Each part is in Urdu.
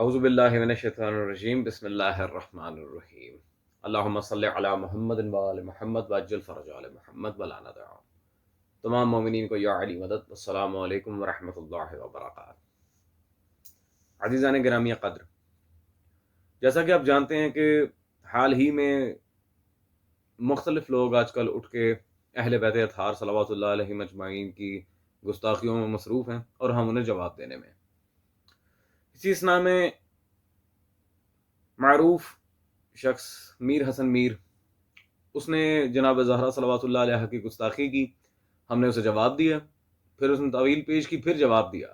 اعوذ باللہ من الشیطان الرجیم بسم اللہ الرحمن الرحیم اللہم صلی علی محمد وآل محمد وعجل فرج آل محمد ولا ندع تمام مومنین کو یا علی مدد. السلام علیکم ورحمۃ اللہ وبرکاتہ. عزیزان گرامی قدر، جیسا کہ آپ جانتے ہیں کہ حال ہی میں مختلف لوگ آج کل اٹھ کے اہل بیت اطہار صلوات اللہ علیہم اجمعین کی گستاخیوں میں مصروف ہیں اور ہم انہیں جواب دینے میں. اسی اسنا میں معروف شخص میر حسن میر، اس نے جناب زہرا صلوات اللہ علیہ کی گستاخی کی. ہم نے اسے جواب دیا، پھر اس نے تعویل پیش کی، پھر جواب دیا.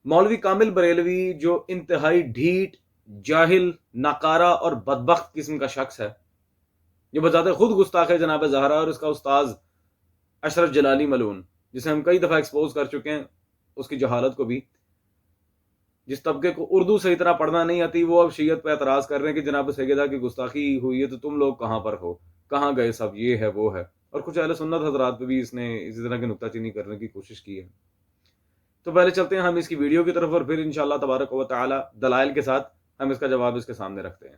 مولوی کامل بریلوی جو انتہائی ڈھیٹ، جاہل، ناکارہ اور بدبخت قسم کا شخص ہے، جو بذات خود گستاخ ہے جناب زہرا، اور اس کا استاذ اشرف جلالی ملعون، جسے ہم کئی دفعہ ایکسپوز کر چکے ہیں، اس کی جہالت کو بھی. جس طبقے کو اردو صحیح طرح پڑھنا نہیں آتی، وہ اب شیعت پہ اعتراض کر رہے ہیں کہ جناب سیدہ کی گستاخی ہوئی ہے تو تم لوگ کہاں پر ہو، کہاں گئے سب، یہ ہے وہ ہے. اور کچھ اہل سنت حضرات پہ بھی اس نے اسی طرح کی نکتہ چینی کرنے کی کوشش کی ہے. تو پہلے چلتے ہیں ہم اس کی ویڈیو کی طرف، اور پھر انشاءاللہ تبارک و تعالی دلائل کے ساتھ ہم اس کا جواب اس کے سامنے رکھتے ہیں.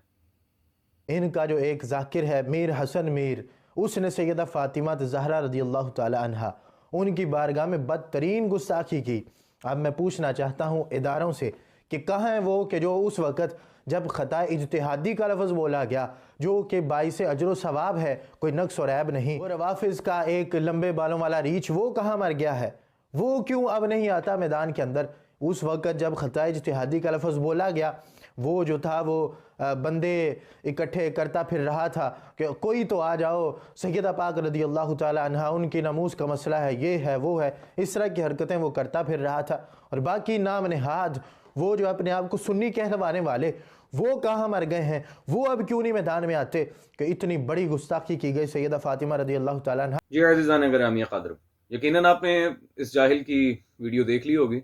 ان کا جو ایک ذاکر ہے میر حسن میر، اس نے سیدہ فاطمہ زہرا رضی اللہ تعالی عنہ ان کی بارگاہ میں بدترین گستاخی کی. اب میں پوچھنا چاہتا ہوں اداروں سے کہ کہاں ہیں وہ کہ جو اس وقت جب خطا اجتہادی کا لفظ بولا گیا جو کہ باعث اجر و ثواب ہے، کوئی نقص و عیب نہیں، وہ روافظ کا ایک لمبے بالوں والا ریچھ، وہ کہاں مر گیا ہے؟ وہ کیوں اب نہیں آتا میدان کے اندر؟ اس وقت جب خطا اجتہادی کا لفظ بولا گیا، وہ جو تھا وہ بندے اکٹھے کرتا پھر رہا تھا کہ کوئی تو آ جاؤ، سیدہ پاک رضی اللہ تعالی عنہ ان کی ناموس کا مسئلہ ہے، یہ ہے وہ ہے، اس طرح کی حرکتیں وہ کرتا پھر رہا تھا. اور باقی نام نہاد وہ جو اپنے آپ کو سنی کہلوانے والے، وہ کہاں مر گئے ہیں؟ وہ اب کیوں نہیں میدان میں آتے کہ اتنی بڑی گستاخی کی گئی سیدہ فاطمہ رضی اللہ تعالیٰ عنہ. جی عزیزان گرامی قدر، یقیناً آپ نے اس جاہل کی ویڈیو دیکھ لی ہوگی.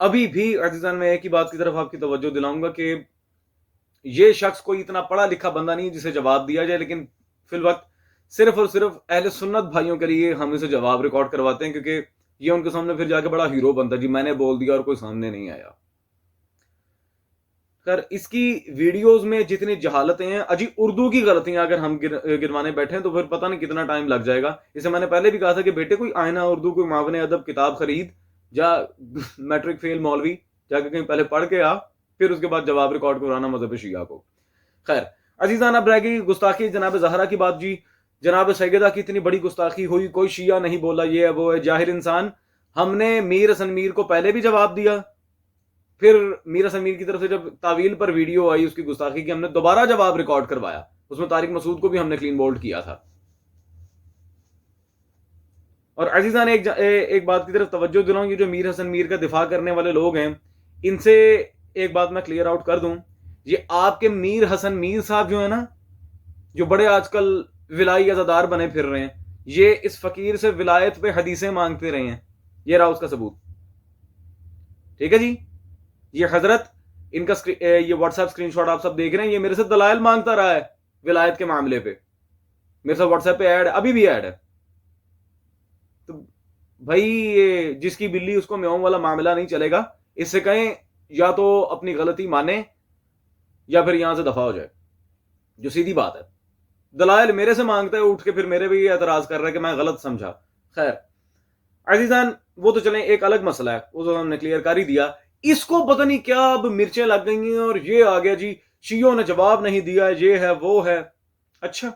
ابھی بھی عزیزان میں ایک ہی بات کی طرف آپ کی توجہ دلاؤں گا کہ یہ شخص کوئی اتنا پڑھا لکھا بندہ نہیں جسے جواب دیا جائے، لیکن فی الوقت صرف اور صرف اہل سنت بھائیوں کے لیے ہم اسے جواب ریکارڈ کرواتے ہیں، کیونکہ یہ ان کے سامنے پھر جا کے بڑا ہیرو بنتا ہے، جی میں نے بول دیا اور کوئی سامنے نہیں آیا. خیر، اس کی ویڈیوز میں جتنی جہالتیں ہیں، اجی اردو کی غلطیاں اگر ہم گروانے بیٹھیں تو پھر پتہ نہیں کتنا ٹائم لگ جائے گا. اسے میں نے پہلے بھی کہا تھا کہ بیٹے کوئی آئینہ اردو، کوئی معاون ادب کتاب خرید، جا میٹرک فیل مولوی جا کے کہیں پہلے پڑھ کے آ، پھر اس کے بعد جواب ریکارڈ کرانا مذہب شیعہ کو. خیر عزیزان، اب رہ گئی گستاخی جناب زہرا کی بات. جی جناب سیدہ کی اتنی بڑی گستاخی ہوئی، کوئی شیعہ نہیں بولا یہ ہے وہ ہے، جاہل انسان. ہم نے میر حسن میر کو پہلے بھی جواب دیا، پھر میر حسن میر کی طرف سے جب تعویل پر ویڈیو آئی اس کی گستاخی کی، ہم نے دوبارہ جواب ریکارڈ کروایا. اس میں طارق مسعود کو بھی ہم نے کلین بولڈ کیا تھا. اور عزیزان ایک بات کی طرف توجہ دلاؤں، یہ جو میر حسن میر کا دفاع کرنے والے لوگ ہیں، ان سے ایک بات میں کلیئر آؤٹ کر دوں. یہ آپ کے میر حسن میر صاحب جو ہے نا، جو بڑے آج کل ولائی عزادار بنے پھر رہے ہیں، یہ اس فقیر سے ولایت پہ حدیثیں مانگتے رہے ہیں. یہ رہا اس کا ثبوت. ٹھیک ہے جی، یہ حضرت ان کا یہ واٹس ایپ اسکرین شاٹ آپ سب دیکھ رہے ہیں، یہ میرے سے دلائل مانگتا رہا ہے ولایت کے معاملے پہ. میرے ساتھ واٹس ایپ پہ ایڈ ہے، ابھی بھی ایڈ ہے. تو بھائی یہ جس کی بلی اس کو میوں والا معاملہ نہیں چلے گا. اس سے کہیں یا تو اپنی غلطی مانے یا پھر یہاں سے دفع ہو جائے، جو سیدھی بات ہے. دلائل میرے سے مانگتا ہے اٹھ کے، پھر میرے بھی اعتراض کر رہا ہے کہ میں غلط سمجھا. خیر عزیزان، وہ تو چلیں ایک الگ مسئلہ ہے، وہ تو ہم نے کلیئر کر ہی دیا. اس کو پتہ نہیں کیا اب مرچیں لگ گئی ہیں اور یہ آ گیا جی شیعوں نے جواب نہیں دیا، یہ ہے وہ ہے. اچھا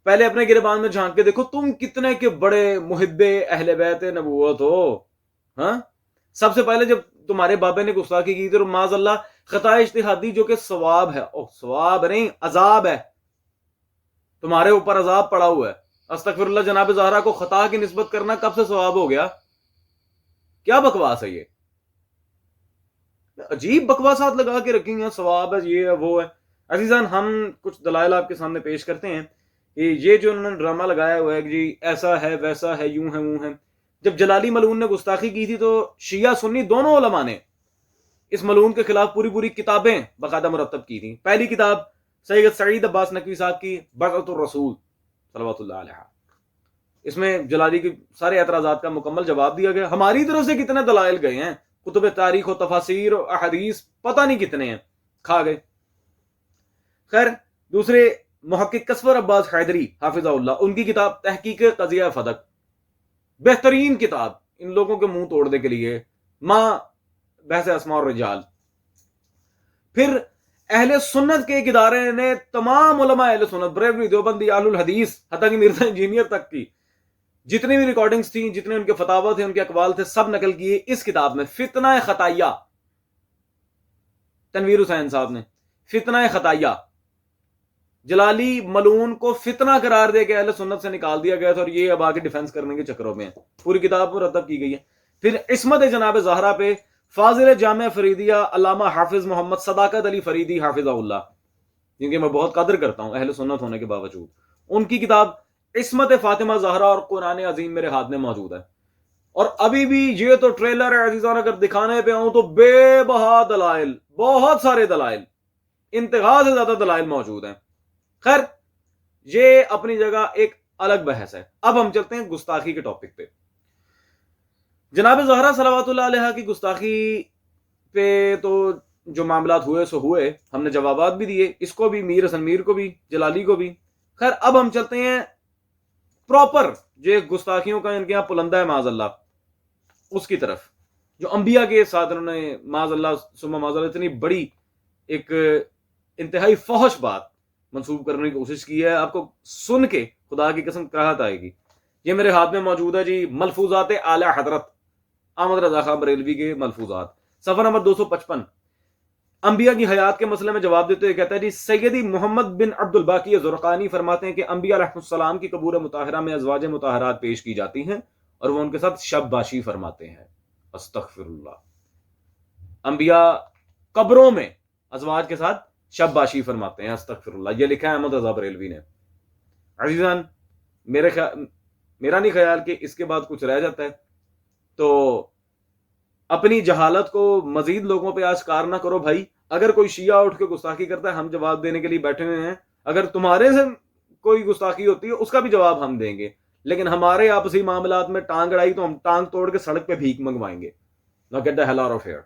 پہلے اپنے گریبان میں جھانک کے دیکھو، تم کتنے کے بڑے محب اہل بیت نبوت ہو. ہاں، سب سے پہلے جب تمہارے بابے نے گستاخی کی تھی اور معاذ اللہ خطا اجتہادی جو کہ ثواب ہے، ثواب نہیں عذاب ہے، تمہارے اوپر عذاب پڑا ہوا ہے. استغفر اللہ، جناب زہرا کو خطا کی نسبت کرنا کب سے ثواب ہو گیا؟ کیا بکواس ہے یہ؟ عجیب بکواسات لگا کے رکھی ہیں، ثواب ہے، یہ ہے وہ ہے. عزیزان، ہم کچھ دلائل آپ کے سامنے پیش کرتے ہیں. یہ جو انہوں نے ڈرامہ لگایا ہوا ہے کہ جی ایسا ہے ویسا ہے، یوں ہے وہ ہے. جب جلالی ملعون نے گستاخی کی تھی تو شیعہ سنی دونوں علماء نے اس ملعون کے خلاف پوری کتابیں باقاعدہ مرتب کی تھیں. پہلی کتاب سید سعید عباس نقوی صاحب کی بعثۃ الرسول صلوات اللہ علیہ، اس میں جلالی کے سارے اعتراضات کا مکمل جواب دیا گیا. ہماری طرف سے کتنے دلائل گئے ہیں، کتب تاریخ و تفاسیر و احادیث پتہ نہیں کتنے ہیں، کھا گئے۔ خیر، دوسرے محقق کسور عباس حیدری حافظہ اللہ، ان کی کتاب تحقیق قضیہ فدق، بہترین کتاب ان لوگوں کے منہ توڑنے کے لیے، ماں بحث اسماء الرجال۔ پھر اہل سنت کے ایک ادارے نے تمام علماء اہل سنت، بریلوی، دیوبندی، اہل الحدیث، حتیٰ کہ مرزا انجینئر تک کی جتنی بھی ریکارڈنگز تھیں، جتنے ان کے فتاوی تھے، ان کے اقوال تھے، سب نقل کیے اس کتاب میں، فتنہ خطائیہ، تنویر حسین صاحب نے فتنہ خطائیہ، جلالی ملعون کو فتنہ قرار دے کے اہل سنت سے نکال دیا گیا تھا، اور یہ اب آگے ڈیفنس کرنے کے چکروں میں ہیں، پوری کتاب مرتب کی گئی ہے۔ پھر عصمت جناب زہرا پہ فاضل جامع فریدیہ علامہ حافظ محمد صداقت علی فریدی حافظہ اللہ، کیونکہ میں بہت قدر کرتا ہوں اہل سنت ہونے کے باوجود، ان کی کتاب عصمت فاطمہ زہرا اور قرآن عظیم میرے ہاتھ میں موجود ہے۔ اور ابھی بھی یہ تو ٹریلر ہے عزیزان، اگر دکھانے پہ آؤں تو بے بہا دلائل، بہت سارے دلائل، انتہا سے زیادہ دلائل موجود ہیں۔ خیر، یہ اپنی جگہ ایک الگ بحث ہے۔ اب ہم چلتے ہیں گستاخی کے ٹاپک پہ۔ جناب زہرا صلوات اللہ علیہ کی گستاخی پہ تو جو معاملات ہوئے سو ہوئے، ہم نے جوابات بھی دیے، اس کو بھی، میر حسن میر کو بھی، جلالی کو بھی۔ خیر، اب ہم چلتے ہیں پراپر جو گستاخیوں کا ان کے یہاں پلندہ ہے معاذ اللہ، اس کی طرف، جو انبیاء کے ساتھ انہوں نے معاذ اللہ ثم معاذ اللہ اتنی بڑی ایک انتہائی فحش بات منسوب کرنے کی کوشش کی ہے۔ آپ کو سن کے خدا کی قسم کراہت آئے گی۔ یہ میرے ہاتھ میں موجود ہے جی، ملفوظات اعلی حضرت احمد رضا خان بریلوی کے ملفوظات، صفحہ نمبر 255۔ انبیاء کی حیات کے مسئلے میں جواب دیتے ہوئے کہتا ہے جی، سیدی محمد بن عبد الباقی زرقانی فرماتے ہیں کہ انبیاء علیہ السلام کی قبور مطہرہ میں ازواج مطہرات پیش کی جاتی ہیں اور وہ ان کے ساتھ شب باشی فرماتے ہیں۔ استغفر اللہ، انبیاء قبروں میں ازواج کے ساتھ شب باشی فرماتے ہیں، استغفر اللہ، یہ لکھا ہے احمد رضا بریلوی نے۔ عزیزان، میرا نہیں خیال کہ اس کے بعد کچھ رہ جاتا ہے، تو اپنی جہالت کو مزید لوگوں پہ آشکار نہ کرو بھائی۔ اگر کوئی شیعہ اٹھ کے گستاخی کرتا ہے، ہم جواب دینے کے لیے بیٹھے ہوئے ہیں۔ اگر تمہارے سے کوئی گستاخی ہوتی ہے، اس کا بھی جواب ہم دیں گے، لیکن ہمارے آپسی معاملات میں ٹانگ اڑائی تو ہم ٹانگ توڑ کے سڑک پہ بھیک منگوائیں گے۔ Now get the hell out of here۔